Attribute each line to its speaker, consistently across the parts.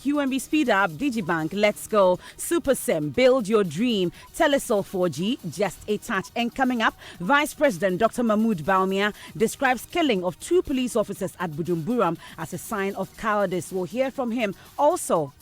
Speaker 1: Bank, UMB Speed Up, Digibank, Let's Go, SuperSim, Build Your Dream, Telesol 4G, just a touch. And coming up, Vice President Dr. Mahmoud Bawumia describes killing of 2 police officers at Budumburam as a sign of cowardice. We'll hear from him. Also,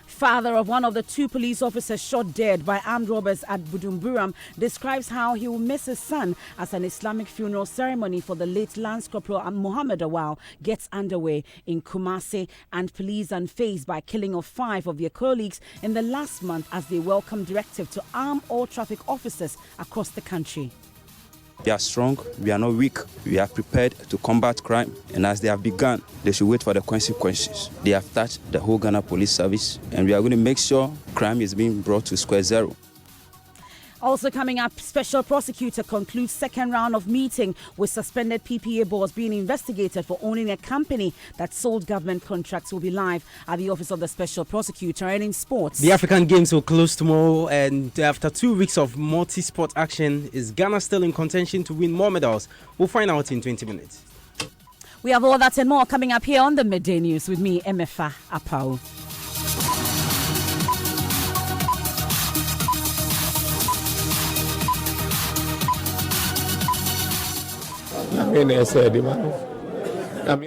Speaker 1: father of one of the 2 police officers shot dead by armed robbers at Budumburam describes how he will miss his son as an Islamic funeral ceremony for the late Lance Corporal Mohammed Awal gets underway in Kumasi, and police unfazed by killing of 5 of their colleagues in the last month as they welcome directive to arm all traffic officers across the country.
Speaker 2: We are strong, we are not weak, we are prepared to combat crime, and as they have begun, they should wait for the consequences. They have touched the whole Ghana Police Service, and we are going to make sure crime is being brought to square zero.
Speaker 1: Also coming up, Special Prosecutor concludes second round of meeting with suspended PPA boss being investigated for owning a company that sold government contracts. Will be live at the office of the Special Prosecutor. And in sports,
Speaker 3: the African Games will close tomorrow, and after 2 weeks of multi-sport action, is Ghana still in contention to win more medals? We'll find out in 20 minutes.
Speaker 1: We have all that and more coming up here on the Midday News with me, Emefa Apau.
Speaker 4: I said, I'm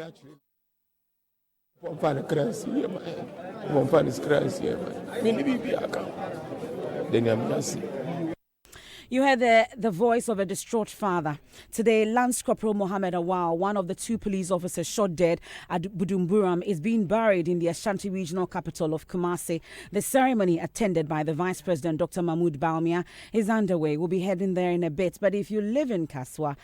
Speaker 4: actually
Speaker 1: You heard the voice of a distraught father. Today, Lance Corporal Mohammed Awal, one of the 2 police officers shot dead at Budumburam, is being buried in the Ashanti regional capital of Kumasi. The ceremony, attended by the Vice President Dr. Mahmoud Bawumia, is underway. We'll be heading there in a bit. But if you live in Kaswa,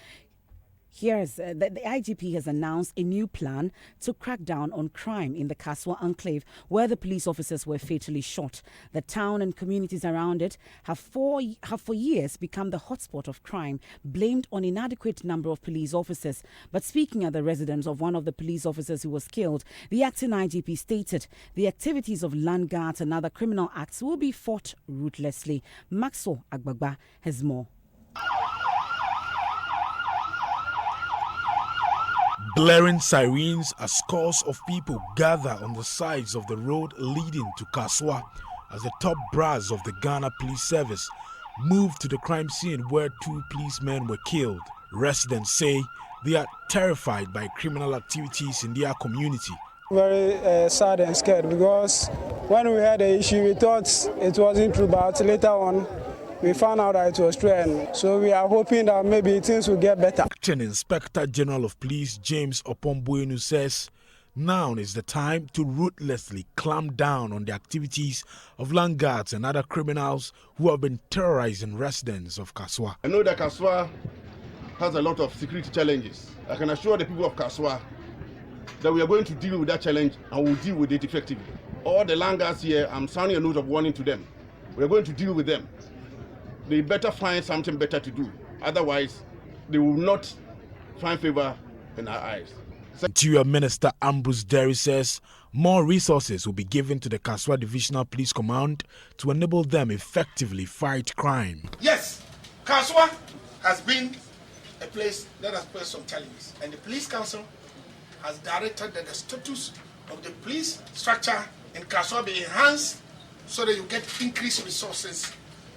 Speaker 1: here's the IGP has announced a new plan to crack down on crime in the Kaswa enclave, where the police officers were fatally shot. The town and communities around it have for years become the hotspot of crime, blamed on inadequate number of police officers. But speaking at the residence of one of the police officers who was killed, the acting IGP stated the activities of land guards and other criminal acts will be fought ruthlessly. Maxo Agbagba has more.
Speaker 5: Blaring sirens as scores of people gather on the sides of the road leading to Kaswa as the top brass of the Ghana Police Service moved to the crime scene where 2 policemen were killed. Residents say they are terrified by criminal activities in their community.
Speaker 6: Very sad and scared, because when we had the issue we thought it wasn't true, but later on we found out that it was true, and so we are hoping that maybe things will get better.
Speaker 5: Acting Inspector General of Police James Opombuenu says now is the time to ruthlessly clamp down on the activities of land guards and other criminals who have been terrorizing residents of Kaswa.
Speaker 7: I know that Kaswa has a lot of security challenges. I can assure the people of Kaswa that we are going to deal with that challenge, and we'll deal with it effectively. All the land guards here, I'm sounding a note of warning to them. We are going to deal with them. They better find something better to do. Otherwise, they will not find favor in our eyes.
Speaker 5: Interior Minister Ambrose Derry says more resources will be given to the Kaswa Divisional Police Command to enable them effectively fight crime.
Speaker 8: Yes, Kaswa has been a place that has posed some challenges, and the Police Council has directed that the status of the police structure in Kaswa be enhanced so that you get increased resources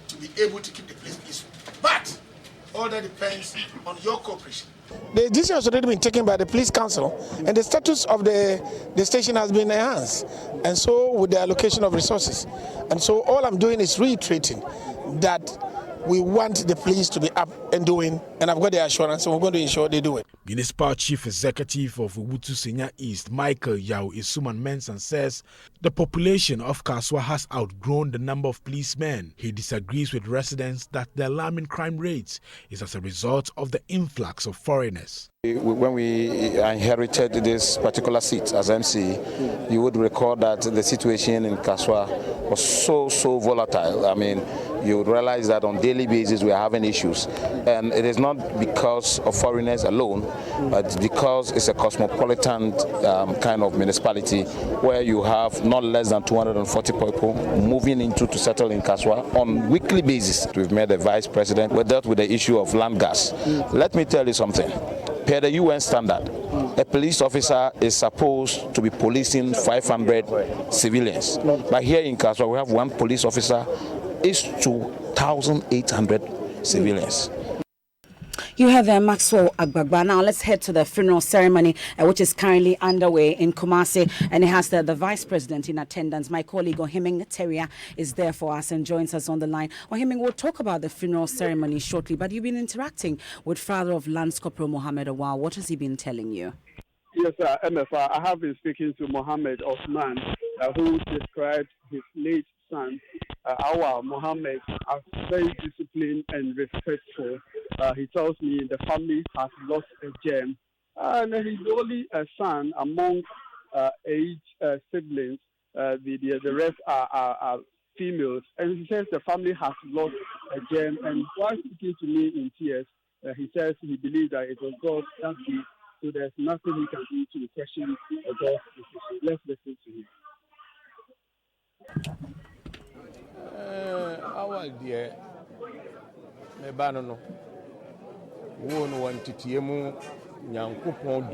Speaker 8: to be able to keep the place peaceful. But all that depends on your cooperation.
Speaker 6: The decision has already been taken by the Police Council, and the status of the station has been enhanced, and so with the allocation of resources. And so all I'm doing is reiterating that we want the police to be up and doing, and I've got the assurance, and we're going to ensure they do it.
Speaker 5: Municipal Chief Executive of Ubutu Senya East, Michael Yao Isuman Mensah, says the population of Kaswa has outgrown the number of policemen. He disagrees with residents that the alarming crime rates is as a result of the influx of foreigners.
Speaker 9: When we inherited this particular seat as MC, you would recall that the situation in Kaswa was so volatile. I mean, you realize that on daily basis we are having issues. And it is not because of foreigners alone, but because it's a cosmopolitan kind of municipality where you have not less than 240 people moving into to settle in Kaswa on weekly basis. We've met the vice president. We dealt with the issue of land gas. Let me tell you something. Per the UN standard, a police officer is supposed to be policing 500 civilians. But here in Kaswa, we have one police officer is to 1,800 civilians.
Speaker 1: You heard there, Maxwell Agbagba. Now let's head to the funeral ceremony, which is currently underway in Kumasi, and it has the vice president in attendance. My colleague Ohiming Teria is there for us and joins us on the line. Ohiming, we'll talk about the funeral ceremony shortly, but you've been interacting with father of Lance Corporal Mohammed Awal. What has he been telling you?
Speaker 10: Yes, MFR. I have been speaking to Mohammed Osman, who described his late son, Awal Mohammed, as very disciplined and respectful. He tells me the family has lost a gem, and he's only a son among 8 siblings. The rest are females, and he says the family has lost a gem. And while speaking to me in tears, he says he believes that it was God that did. So there's nothing he can do to question God's decision. Let's listen to him.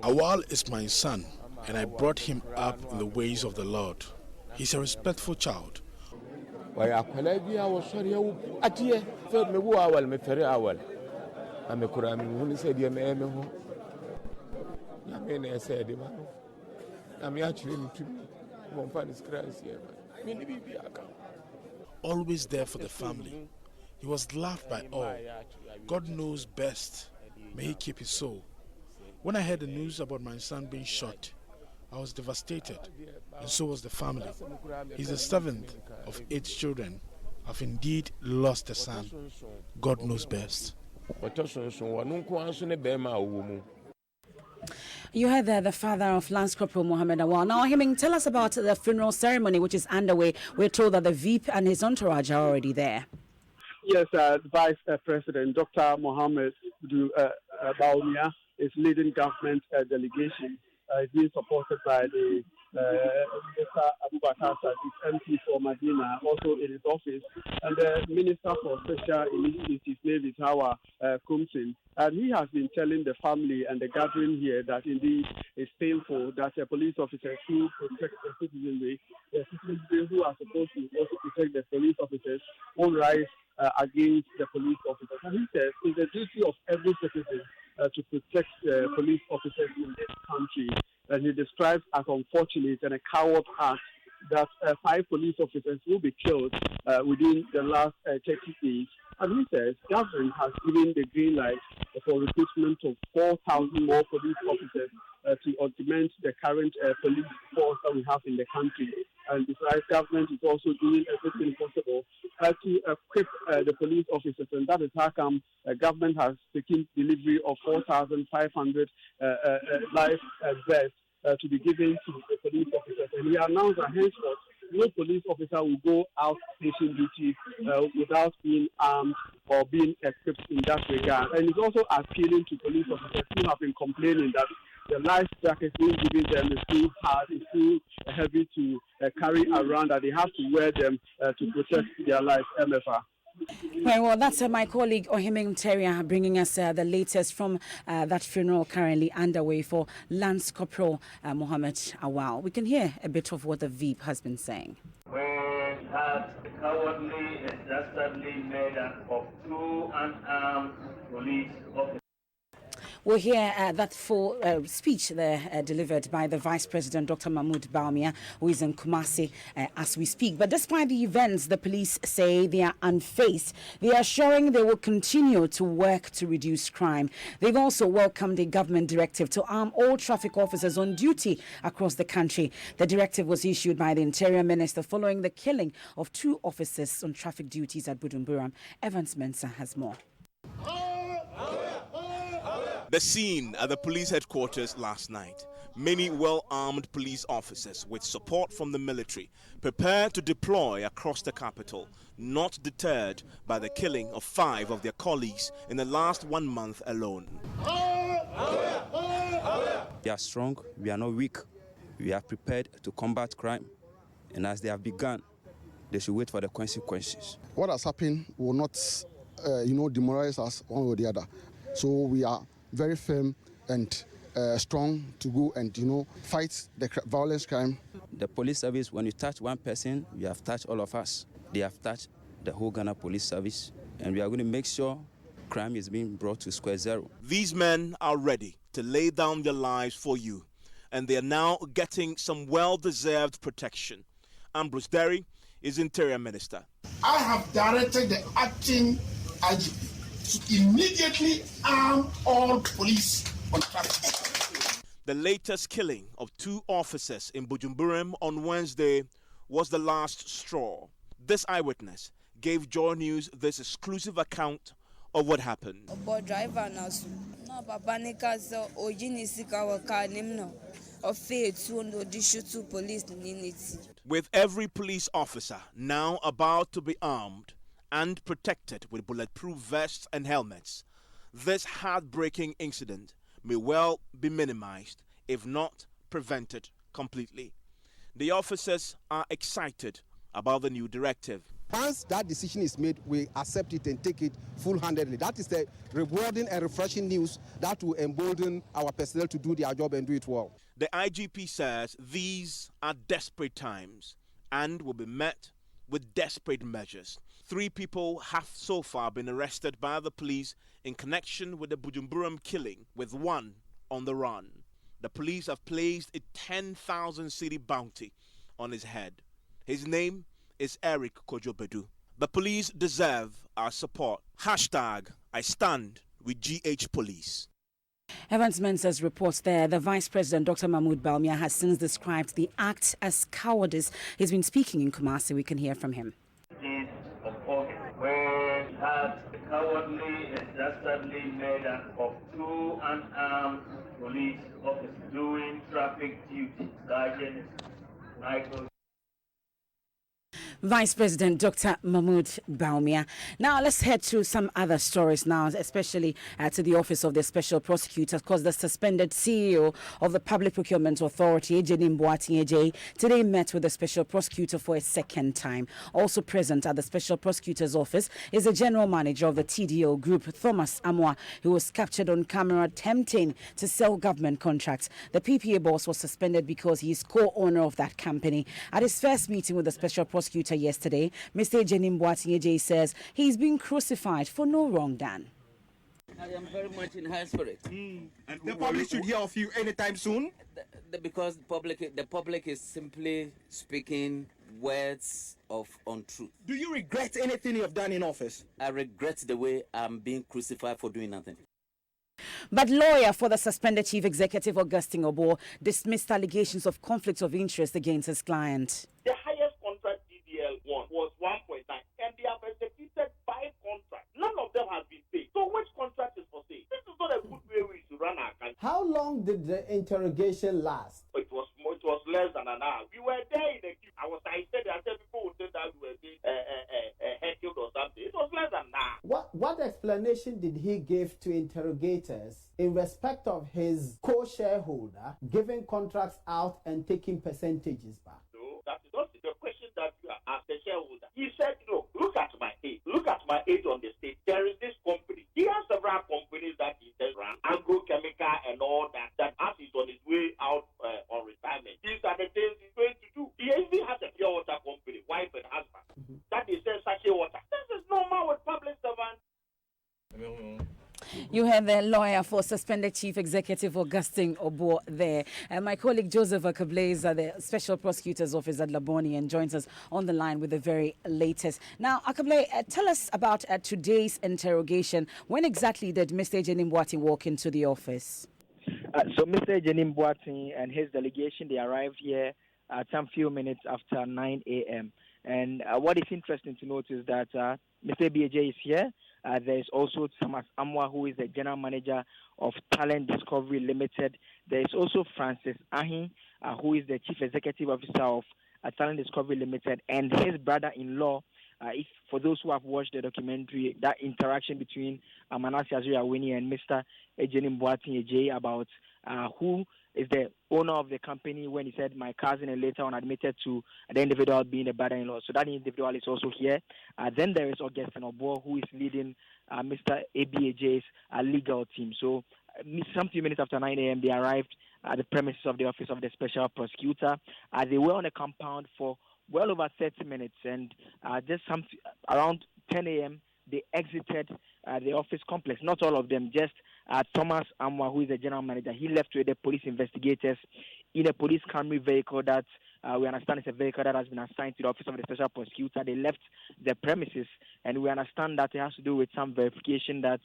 Speaker 5: Awal is my son, and I brought him up in the ways of the Lord. He's a respectful child. Always there for the family. He was loved by all. God knows best. May he keep his soul. When I heard the news about my son being shot, I was devastated, and so was the family. He's the 7th of 8 children. I've indeed lost a son. God knows best.
Speaker 1: You heard there the father of Lance Corporal Mohammed Awal. Now, Heming, tell us about the funeral ceremony, which is underway. We're told that the VIP and his entourage are already there.
Speaker 10: Yes, Vice President Dr. Mohammed Baumia is leading government delegation. It's being supported by the Minister Abubakar Sadiq, MP for Medina, also in his office, and the Minister for Special Initiatives, David Hawa Kumsin. And he has been telling the family and the gathering here that indeed it's painful that police officers who protect the citizenry who are supposed to also protect the police officers, won't rise against the police officers. And he says it's the duty of every citizen to protect police officers in this country. And he describes as unfortunate and a coward act that 5 police officers will be killed within the last 30 days. And he says government has given the green light for recruitment of 4,000 more police officers to augment the current police force that we have in the country. And besides, government is also doing everything possible to equip the police officers, and that is how come government has taken delivery of 4,500 life vests to be given to the police officers. And he announced that henceforth, no police officer will go out station duty without being armed or being equipped in that regard. And he's also appealing to police officers who have been complaining that the life jacket being given them is too hard, it's too heavy to carry around, that they have to wear them to protect their life. MFR.
Speaker 1: Very well, that's my colleague Ohiming Teria bringing us the latest from that funeral currently underway for Lance Corporal Mohammed Awal. We can hear a bit of what the VIP has been saying.
Speaker 11: We had cowardly and dastardly murder of 2 unarmed police officers.
Speaker 1: We'll hear that full speech there delivered by the Vice President, Dr. Mahmoud Baumia, who is in Kumasi as we speak. But despite the events, the police say they are unfazed. They are assuring they will continue to work to reduce crime. They've also welcomed a government directive to arm all traffic officers on duty across the country. The directive was issued by the Interior Minister following the killing of 2 officers on traffic duties at Budumburam. Evans Mensah has more.
Speaker 12: The scene at the police headquarters last night. Many well-armed police officers with support from the military prepare to deploy across the capital, not deterred by the killing of 5 of their colleagues in the last 1 month alone.
Speaker 2: We are strong, we are not weak. We are prepared to combat crime. And as they have begun, they should wait for the consequences.
Speaker 13: What has happened will not, demoralize us one or the other. So we are very firm and strong to go and, fight the violence crime.
Speaker 2: The police service, when you touch one person, you have touched all of us. They have touched the whole Ghana police service. And we are going to make sure crime is being brought to square zero.
Speaker 12: These men are ready to lay down their lives for you. And they are now getting some well-deserved protection. Ambrose Derry is Interior Minister.
Speaker 8: I have directed the acting IGP to immediately arm all police on traffic.
Speaker 12: The latest killing of 2 officers in Bujumbura on Wednesday was the last straw. This eyewitness gave Joy News this exclusive account of what happened. With every police officer now about to be armed and protected with bulletproof vests and helmets, this heartbreaking incident may well be minimized, if not prevented completely. The officers are excited about the new directive.
Speaker 13: Once that decision is made, we accept it and take it full-handedly. That is the rewarding and refreshing news that will embolden our personnel to do their job and do it well.
Speaker 12: The IGP says these are desperate times and will be met with desperate measures. 3 people have so far been arrested by the police in connection with the Bujumbura killing, with 1 on the run. The police have placed a 10,000 cedi bounty on his head. His name is Eric Kojobedu. The police deserve our support. Hashtag I stand with GH Police.
Speaker 1: Evans Mensah's reports there. The Vice President, Dr. Mahmoud Bawumia, has since described the act as cowardice. He's been speaking in Kumasi. We can hear from him.
Speaker 11: Of August, where we had the cowardly and dastardly murder of 2 unarmed police officers doing traffic duty. Sergeant Michael.
Speaker 1: Vice President Dr. Mahmoud Bawumia. Now let's head to some other stories now, especially to the office of the Special Prosecutor, because the suspended CEO of the Public Procurement Authority, Ejenim Boateng, today met with the Special Prosecutor for a second time. Also present at the Special Prosecutor's office is the General Manager of the TDO Group, Thomas Amwa, who was captured on camera attempting to sell government contracts. The PPA boss was suspended because he is co-owner of that company. At his first meeting with the Special Prosecutor yesterday, Mr. Ejenim Boateng says he's been crucified for no wrong done.
Speaker 14: I am very much in high spirit.
Speaker 15: And the public should hear of you anytime soon?
Speaker 14: Because the public is simply speaking words of untruth.
Speaker 15: Do you regret anything you have done in office?
Speaker 14: I regret the way I'm being crucified for doing nothing.
Speaker 1: But lawyer for the suspended Chief Executive, Augustine Obo, dismissed allegations of conflicts of interest against his client.
Speaker 16: The highest contract DDL won was 1.9, and they have executed 5 contracts. None of them has been paid. So which contract is for sale? This is not a good way we should run our country.
Speaker 17: How long did the interrogation last?
Speaker 16: It was less than an hour. We were there in the queue. I said people would say that we were being heckled or something. It was less than an hour.
Speaker 17: What explanation did he give to interrogators in respect of his co-shareholder giving contracts out and taking percentages back?
Speaker 16: No, that is not the question that you are asked the shareholder. He said, no, look at my age. Look at my age on the state. There is this company. He has several companies that he says run, agrochemical and all that, as he's on his way out on retirement. These are the things he's going to do. He even has a pure water company, wife and husband, that he says sachet water. This is normal with public servants.
Speaker 1: You heard the lawyer for suspended Chief Executive Augustine Obo there. My colleague Joseph Akable is at the Special Prosecutor's Office at Laboni and joins us on the line with the very latest. Now, Akable, tell us about today's interrogation. When exactly did Mr. Ejenim Boateng walk into the office?
Speaker 18: So Mr. Ejenim Boateng and his delegation, they arrived here some few minutes after 9 a.m. And what is interesting to note is that Mr. BJ is here There is also Thomas Amwa, who is the general manager of Talent Discovery Limited. There is also Francis Ahi, who is the chief executive officer of Talent Discovery Limited, and his brother-in-law. If for those who have watched the documentary, that interaction between Manasseh Azuri-Awini and Mr. Ejenim Boateng about who is the owner of the company, when he said my cousin, and later on admitted to the individual being a brother-in-law. So that individual is also here. Then there is Augustine Obo, who is leading Mr. ABAJ's legal team. So some few minutes after 9 a.m., they arrived at the premises of the Office of the Special Prosecutor. They were on a compound for well over 30 minutes, and just around 10 a.m., they exited the office complex. Not all of them, just Thomas Amwa, who is the general manager. He left with the police investigators in a police Camry vehicle that we understand is a vehicle that has been assigned to the Office of the Special Prosecutor. They left the premises, and we understand that it has to do with some verification that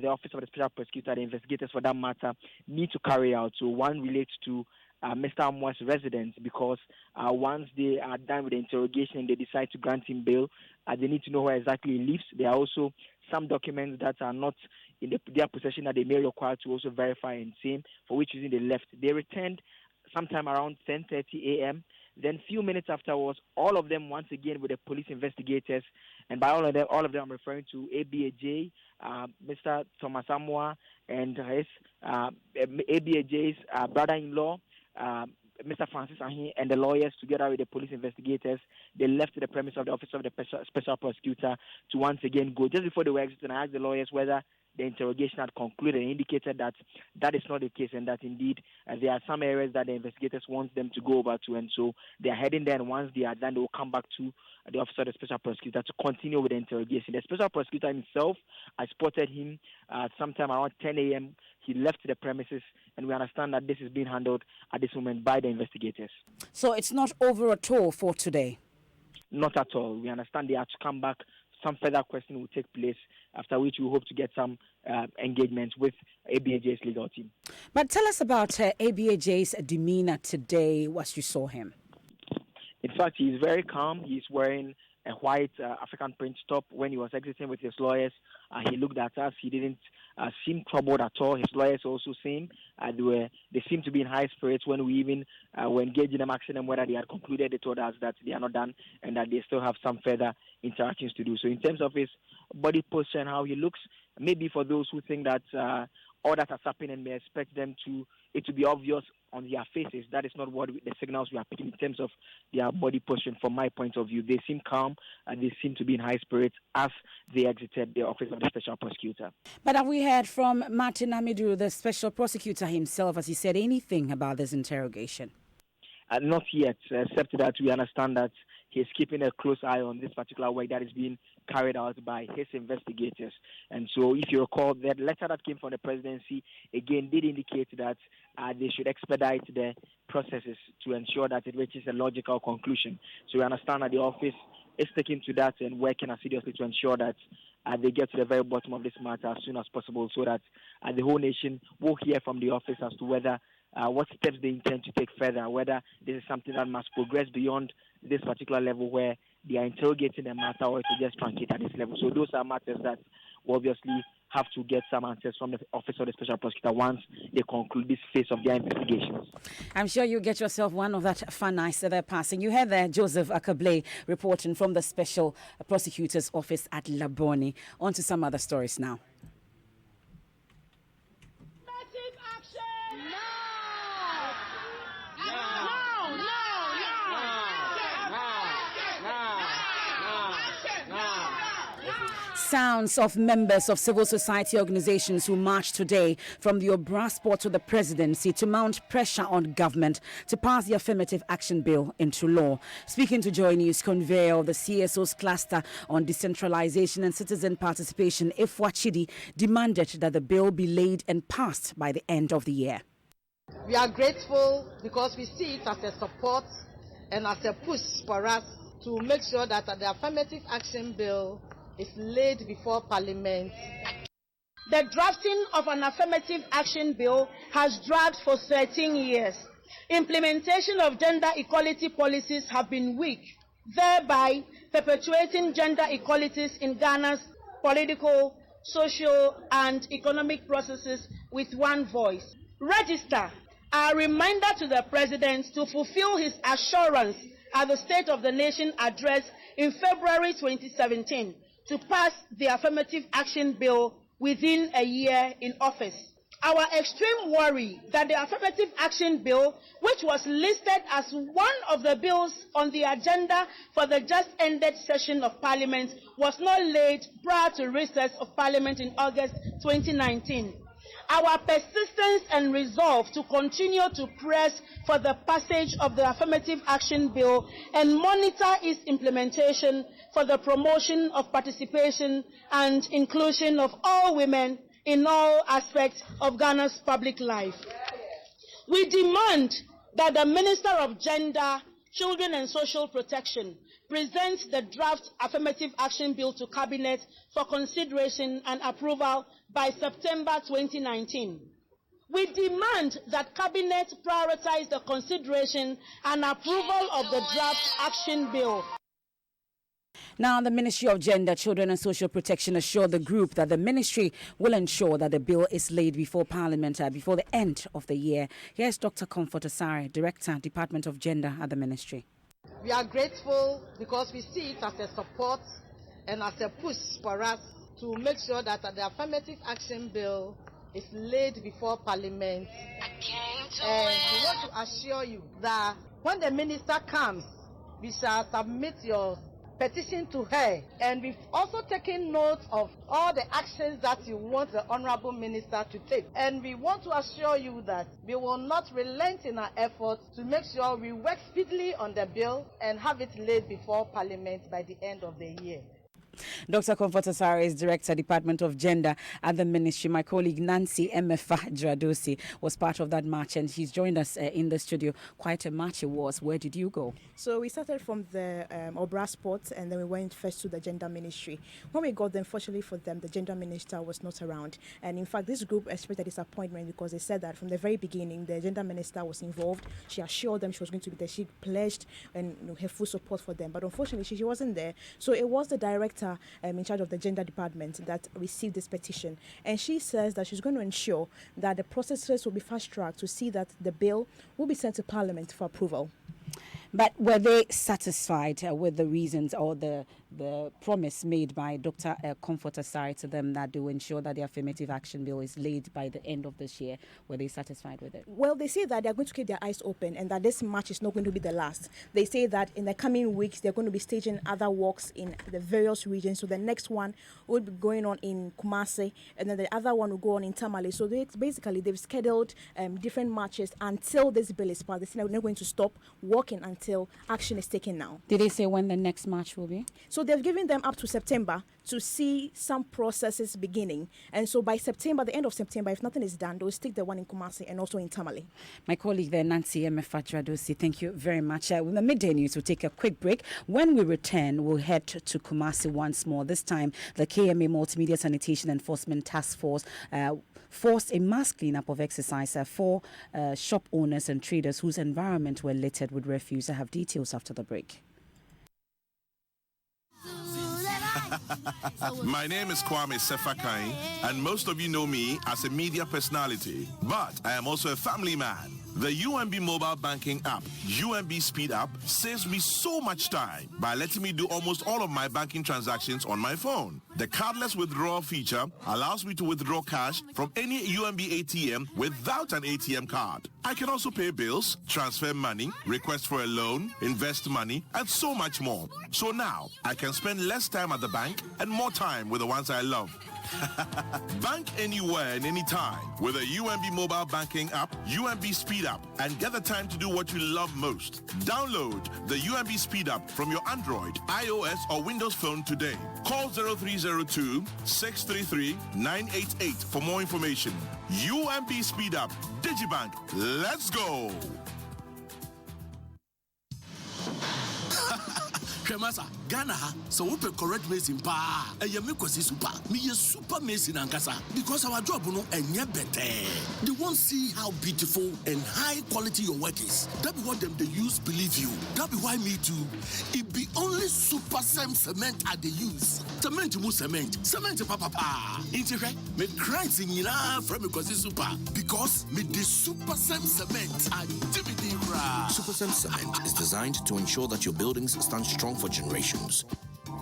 Speaker 18: the Office of the Special Prosecutor, the investigators for that matter, need to carry out. So one relates to Mr. Amwa's residence, because once they are done with the interrogation and they decide to grant him bail, they need to know where exactly he lives. There are also some documents that are not in their possession that they may require to also verify and see for which reason they left. They returned sometime around 10:30 a.m. Then few minutes afterwards, all of them once again with the police investigators, and by all of them I'm referring to ABAJ, Mr. Thomas Amwa, and his ABAJ's brother-in-law, Mr. Francis Ahi, and the lawyers, together with the police investigators. They left the premise of the Office of the Special Prosecutor to once again go. Just before they were exiting, I asked the lawyers whether the interrogation had concluded, and indicated that that is not the case, and that indeed there are some areas that the investigators want them to go over to, and so they are heading there, and once they are done, they will come back to the Office of the Special Prosecutor to continue with the interrogation. The Special Prosecutor himself, I spotted him sometime around 10 a.m. He left the premises, and we understand that this is being handled at this moment by the investigators.
Speaker 1: So it's not over at all for today?
Speaker 18: Not at all. We understand they have to come back. Some further questioning will take place, after which we hope to get some engagement with ABAJ's legal team.
Speaker 1: But tell us about ABAJ's demeanor today, as you saw him.
Speaker 18: In fact, he's very calm. He's wearing a white African print top. When he was exiting with his lawyers, he looked at us. He didn't seem troubled at all. His lawyers also seemed they seemed to be in high spirits. When we even were engaged in them, asking them whether they had concluded, they told us that they are not done and that they still have some further interactions to do. So in terms of his body posture and how he looks, maybe for those who think that all that has happened and may expect them it to be obvious on their faces, that is not what the signals we are picking in terms of their body posture. From my point of view, they seem calm and they seem to be in high spirits as they exited the Office of the Special Prosecutor.
Speaker 1: But have we heard from Martin Amidu, the Special Prosecutor himself, has he said anything about this interrogation?
Speaker 18: Not yet, except that we understand that he's keeping a close eye on this particular work that is being carried out by his investigators. And so if you recall, that letter that came from the presidency, again, did indicate that they should expedite the processes to ensure that it reaches a logical conclusion. So we understand that the office is sticking to that and working assiduously to ensure that they get to the very bottom of this matter as soon as possible, so that the whole nation will hear from the office as to whether what steps they intend to take further, whether this is something that must progress beyond this particular level where they are interrogating the matter, or to just truncate at this level. So those are matters that will obviously have to get some answers from the Office of the Special Prosecutor once they conclude this phase of their investigations.
Speaker 1: I'm sure you get yourself one of that fun nights that they're passing. You heard there Joseph Akable reporting from the Special Prosecutor's Office at Labone. On to some other stories now. Sounds of members of civil society organizations who marched today from the Obrasport to the presidency to mount pressure on government to pass the Affirmative Action Bill into law. Speaking to Joy News, convener of the CSO's cluster on decentralization and citizen participation, Efwa Chidi, demanded that the bill be laid and passed by the end of the year.
Speaker 19: We are grateful because we see it as a support and as a push for us to make sure that the Affirmative Action Bill is laid before Parliament.
Speaker 20: The drafting of an affirmative action bill has dragged for 13 years. Implementation of gender equality policies have been weak, thereby perpetuating gender inequalities in Ghana's political, social, and economic processes with one voice. Register a reminder to the President to fulfill his assurance at the State of the Nation address in February 2017 to pass the Affirmative Action Bill within a year in office. Our extreme worry that the Affirmative Action Bill, which was listed as one of the bills on the agenda for the just ended session of Parliament, was not laid prior to recess of Parliament in August 2019. Our persistence and resolve to continue to press for the passage of the Affirmative Action Bill and monitor its implementation for the promotion of participation and inclusion of all women in all aspects of Ghana's public life. We demand that the Minister of Gender, Children and Social Protection present the draft Affirmative Action Bill to Cabinet for consideration and approval by September 2019. We demand that Cabinet prioritize the consideration and approval of the draft Action Bill.
Speaker 1: Now, the Ministry of Gender, Children and Social Protection assured the group that the ministry will ensure that the bill is laid before Parliament before the end of the year. Here's Dr. Comfort Asare, Director, Department of Gender at the ministry.
Speaker 19: We are grateful because we see it as a support and as a push for us to make sure that the Affirmative Action Bill is laid before Parliament. And we want to assure you that when the minister comes, we shall submit your petition to her. And we've also taken note of all the actions that you want the Honorable Minister to take. And we want to assure you that we will not relent in our efforts to make sure we work speedily on the bill and have it laid before Parliament by the end of the year.
Speaker 1: Dr. Comfort Asare is Director, Department of Gender at the Ministry. My colleague Nancy Emefa Dradosi was part of that march, and she's joined us in the studio. Quite a march it was. Where did you go?
Speaker 21: So we started from the Obra Sport, and then we went first to the Gender Ministry. When we got there, unfortunately for them, the Gender Minister was not around. And in fact, this group expressed a disappointment because they said that from the very beginning, the Gender Minister was involved. She assured them she was going to be there. She pledged and her full support for them. But unfortunately, she wasn't there. So it was the director in charge of the gender department that received this petition, and she says that she's going to ensure that the processes will be fast-tracked to see that the bill will be sent to Parliament for approval.
Speaker 1: But were they satisfied with the reasons or the promise made by Dr. Comfort Asare to them that they will ensure that the Affirmative Action Bill is laid by the end of this year? Were they satisfied with it?
Speaker 21: Well, they say that they're going to keep their eyes open and that this march is not going to be the last. They say that in the coming weeks, they're going to be staging other walks in the various regions. So the next one will be going on in Kumasi, and then the other one will go on in Tamale. So they've scheduled different marches until this bill is passed. They're not going to stop walking until action is taken now.
Speaker 1: Did they say when the next march will be?
Speaker 21: So they've given them up to September to see some processes beginning. And so by September, the end of September, if nothing is done, they'll stick the one in Kumasi and also in Tamale.
Speaker 1: My colleague there, Nancy Emefa Dradosi, thank you very much. With the Midday News, we'll take a quick break. When we return, we'll head to Kumasi once more. This time, the KMA Multimedia Sanitation Enforcement Task Force forced a mass cleanup of exercise for shop owners and traders whose environment were littered with refuse. I have details after the break.
Speaker 22: My name is Kwame Sefakai, and most of you know me as a media personality, but I am also a family man. The UMB mobile banking app, UMB Speed App, saves me so much time by letting me do almost all of my banking transactions on my phone. The cardless withdrawal feature allows me to withdraw cash from any UMB ATM without an ATM card. I can also pay bills, transfer money, request for a loan, invest money, and so much more. So now, I can spend less time at the bank and more time with the ones I love. Bank anywhere and anytime with a UMB mobile banking app, UMB Speed App, and get the time to do what you love most. Download the UMB Speed App from your Android, iOS, or Windows phone today. Call 0302-633-988 for more information. UMB Speed App, Digibank, let's go!
Speaker 3: Kremasa, Ghana, so open correct mason pa. A Yamikosi super. Me a super mason and casa. Because our job no and yet better. They won't see how beautiful and high quality your work is. That be what them they use believe you. That be why me too. It be only super cement at the use. Cement mu cement. Cement papa pa. Intere me cranks in from because it's super. Because me the super cement and Jimmy Ra.
Speaker 4: Super Cement is designed to ensure that your buildings stand strong for generations.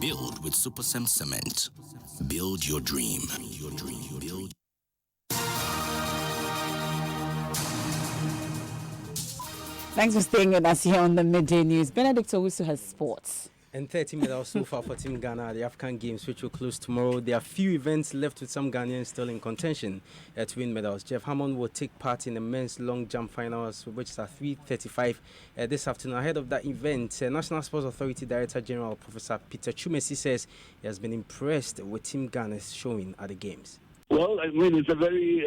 Speaker 4: Build with Super Cement. Build your dream. Your dream. Build.
Speaker 1: Thanks for staying with us here on the Midday News. Benedict Owusu has sports.
Speaker 23: And 30 medals so far for Team Ghana, the African Games, which will close tomorrow. There are few events left with some Ghanaians still in contention to win medals. Jeff Hammond will take part in the men's long jump finals, which is at 3:35 this afternoon. Ahead of that event, National Sports Authority Director General Professor Peter Chumesi says he has been impressed with Team Ghana's showing at the Games.
Speaker 24: Well, I mean, it's a very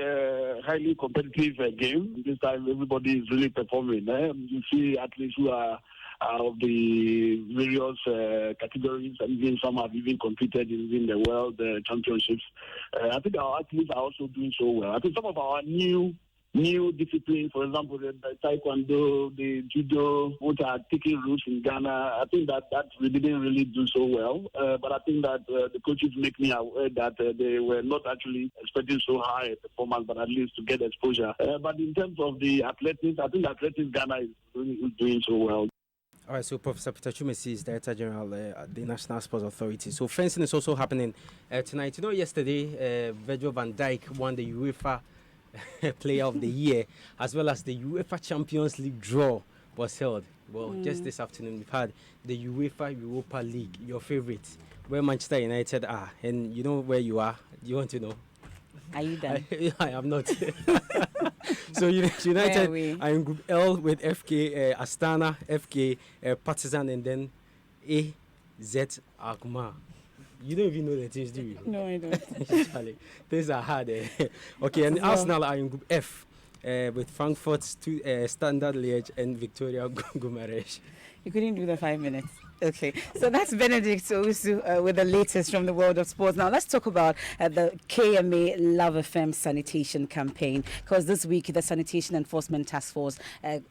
Speaker 24: highly competitive game. This time, everybody is really performing. You see athletes who are of the various categories, and even some have even competed in the world championships. I think our athletes are also doing so well. I think some of our new disciplines, for example, the taekwondo, the judo, which are taking roots in Ghana, I think that we didn't really do so well. But I think that the coaches make me aware that they were not actually expecting so high a performance, but at least to get exposure. But in terms of the athletics, I think athletics Ghana is doing so well.
Speaker 23: All right, so Professor Peter Chumesi is Director General at the National Sports Authority. So fencing is also happening tonight. You know, yesterday, Virgil van Dijk won the UEFA Player of the Year, as well as the UEFA Champions League draw was held. Well, just this afternoon, we've had the UEFA Europa League, your favorite, where Manchester United are. And you know where you are. Do you want to know?
Speaker 1: Are you done?
Speaker 23: I am not. So United are in Group L with FK Astana, FK Partizan, and then AZ Alkmaar. You don't even know the teams, do you?
Speaker 1: No, I don't.
Speaker 23: Things are hard. Okay, and Arsenal are in Group F with Frankfurt, Standard Liège, and Victoria Guimaraes.
Speaker 1: You couldn't do the 5 minutes. Okay, so that's Benedict Owusu with the latest from the world of sports. Now let's talk about the KMA Love FM sanitation campaign, because this week the Sanitation Enforcement Task Force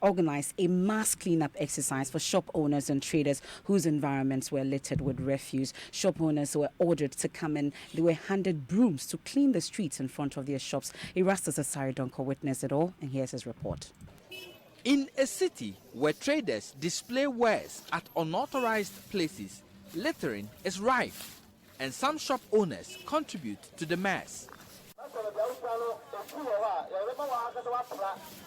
Speaker 1: organized a mass cleanup exercise for shop owners and traders whose environments were littered with refuse. Shop owners were ordered to come in. They were handed brooms to clean the streets in front of their shops. Erastus Asari Donko witnessed it all, and here's his report.
Speaker 25: In a city where traders display wares at unauthorized places, littering is rife, and some shop owners contribute to the mess.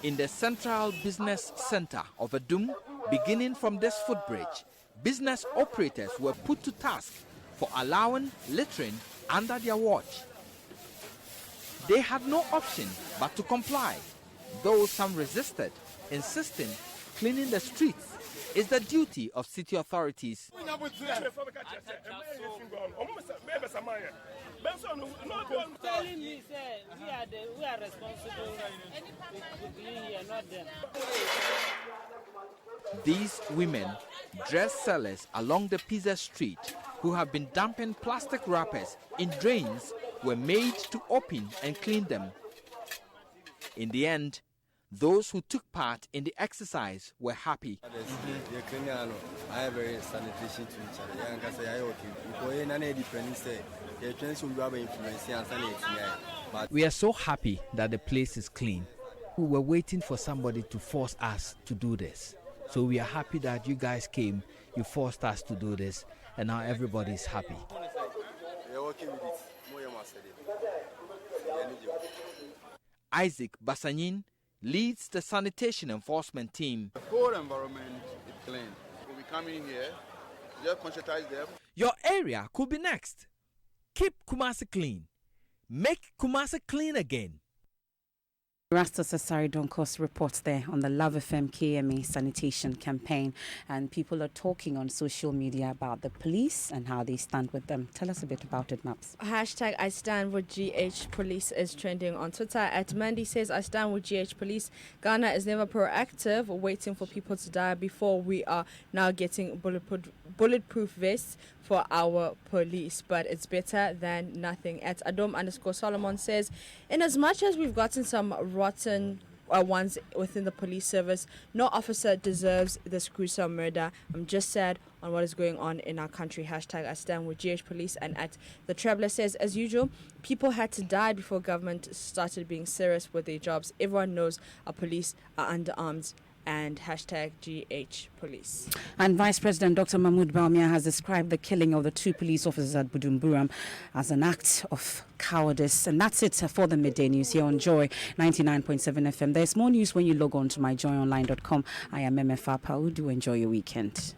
Speaker 25: In the Central Business Center of Adum, beginning from this footbridge, business operators were put to task for allowing littering under their watch. They had no option but to comply, though some resisted, insisting cleaning the streets is the duty of city authorities.
Speaker 26: Telling me, say, we are responsible to clean here, not them.
Speaker 25: These women, dress sellers along the Pizza Street, who have been dumping plastic wrappers in drains, were made to open and clean them. In the end, those who took part in the exercise were happy. We are so happy that the place is clean. We were waiting for somebody to force us to do this. So we are happy that you guys came, you forced us to do this, and now everybody is happy. Isaac Basanyin leads the sanitation enforcement team.
Speaker 27: The whole environment is clean. When we come in here, just conscientize them.
Speaker 25: Your area could be next. Keep Kumasi clean. Make Kumasi clean again.
Speaker 1: Erastus Asari Donkos reports there on the Love FM KMA sanitation campaign, and people are talking on social media about the police and how they stand with them. Tell us a bit about it, Maps.
Speaker 28: Hashtag I stand with GH Police is trending on Twitter. At Mandy says, I stand with GH Police. Ghana is never proactive, waiting for people to die before we are now getting bulletproof vests for our police, but it's better than nothing. At Adom_Solomon says, in as much as we've gotten some rotten ones within the police service, no officer deserves this gruesome murder. I'm just sad on what is going on in our country. Hashtag I stand with GH Police. And at the Traveler says, as usual, people had to die before government started being serious with their jobs. Everyone knows our police are underarmed. And hashtag GH Police.
Speaker 1: And Vice President Dr. Mahmoud Bawumia has described the killing of the 2 police officers at Budumburam as an act of cowardice. And that's it for the Midday News here on Joy 99.7 FM. There's more news when you log on to myjoyonline.com. I am MFA Pau. Do enjoy your weekend.